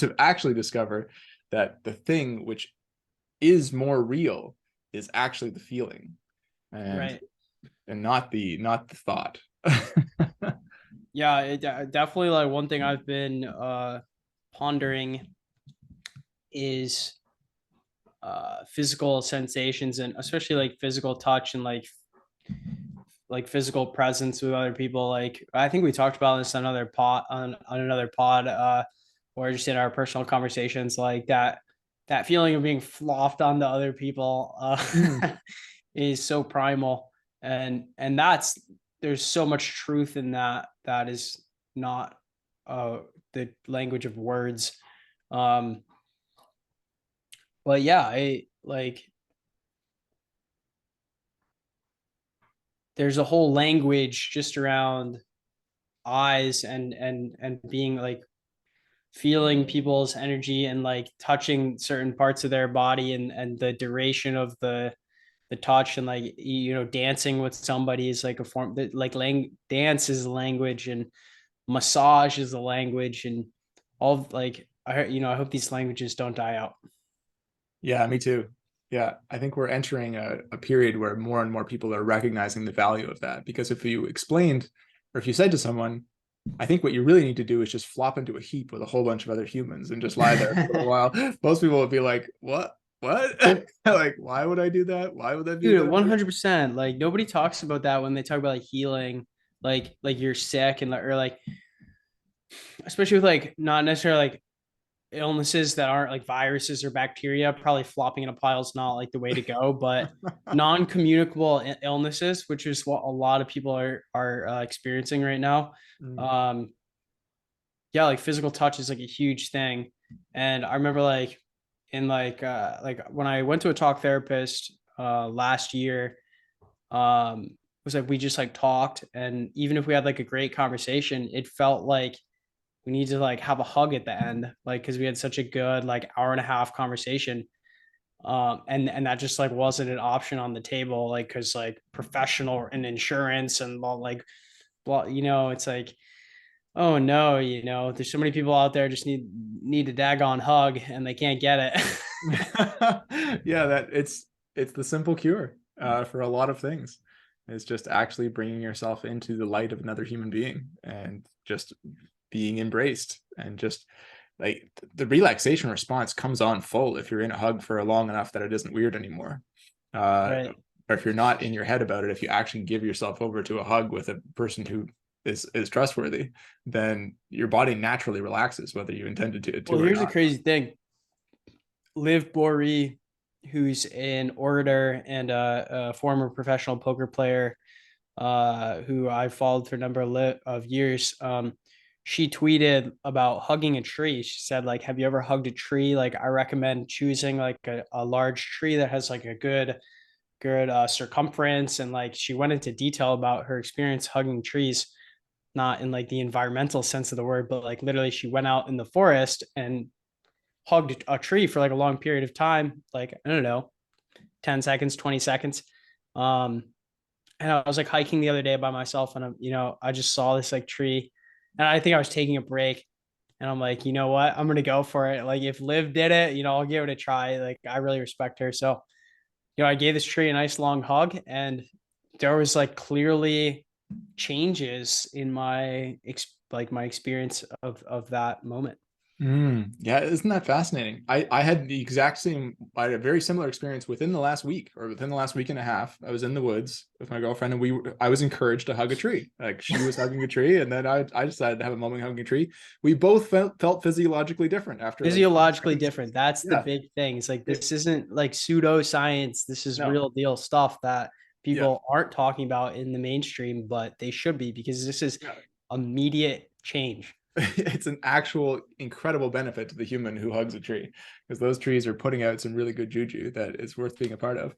to actually discover that the thing which is more real is actually the feeling, and Right. not the thought. Yeah, definitely like one thing I've been pondering is physical sensations, and especially like physical touch and like physical presence with other people. Like I think we talked about this on another pod on another pod, or just in our personal conversations, like that feeling of being flopped onto other people Mm. is so primal, and that's there's so much truth in that that is not uh the language of words. um but yeah, I like there's a whole language just around eyes and being like feeling people's energy and like touching certain parts of their body, and the duration of the touch, and like dancing with somebody is like a form that like dance is a language, and massage is a language, and all like I hope these languages don't die out. Yeah, me too. Yeah, I think we're entering a period where more and more people are recognizing the value of that. Because if you explained, or if you said to someone, I think what you really need to do is just flop into a heap with a whole bunch of other humans and just lie there for a while, most people would be like, what? What? Like, why would I do that? Why would that be a Dude, good idea? 100%. Like nobody talks about that when they talk about like healing, like you're sick, and or like especially with like not necessarily like illnesses that aren't like viruses or bacteria. Probably flopping in a pile is not like the way to go, but non-communicable illnesses, which is what a lot of people are experiencing right now. Mm. um yeah, like physical touch is like a huge thing. And I remember like in like when I went to a talk therapist last year, was like we just like talked, and even if we had like a great conversation, it felt like we need to like have a hug at the end, like because we had such a good like hour and a half conversation. And that just like wasn't an option on the table, like because like professional and insurance and like well, it's like, oh no, there's so many people out there just need a daggone hug and they can't get it. Yeah, that it's the simple cure for a lot of things. It's just actually bringing yourself into the light of another human being and just being embraced, and just like the relaxation response comes on full if you're in a hug for long enough that it isn't weird anymore. Uh, Right. or if you're not in your head about it, if you actually give yourself over to a hug with a person who is trustworthy, then your body naturally relaxes, whether you intended to Well, or here's the not. crazy thing. Liv Bory, who's an orator and a former professional poker player, who I followed for a number of years, she tweeted about hugging a tree. She said, like, have you ever hugged a tree? Like, I recommend choosing like a large tree that has like a good circumference. And like, she went into detail about her experience hugging trees, not in like the environmental sense of the word, but like literally she went out in the forest and hugged a tree for like a long period of time, like I don't know, 10 seconds, 20 seconds. Um, and I was like hiking the other day by myself, and I just saw this like tree, and I think I was taking a break, and I'm like, you know what, I'm gonna go for it. Like if Liv did it, I'll give it a try. Like I really respect her. So, I gave this tree a nice long hug, and there was like clearly changes in my experience of that moment. Yeah, isn't that fascinating? I had the exact same, I had a very similar experience within the last week, or within the last week and a half. I was in the woods with my girlfriend, and I was encouraged to hug a tree. Like she was hugging a tree, and then I decided to have a moment hugging a tree. We both felt physiologically different after like 20 Physiologically seconds. different. That's the Yeah. big thing. It's like It, this isn't like pseudoscience. This is no. real deal stuff that Yeah. people aren't talking about in the mainstream, but they should be, because this is Yeah. immediate change. It's an actual incredible benefit to the human who hugs a tree, because those trees are putting out some really good juju that is worth being a part of.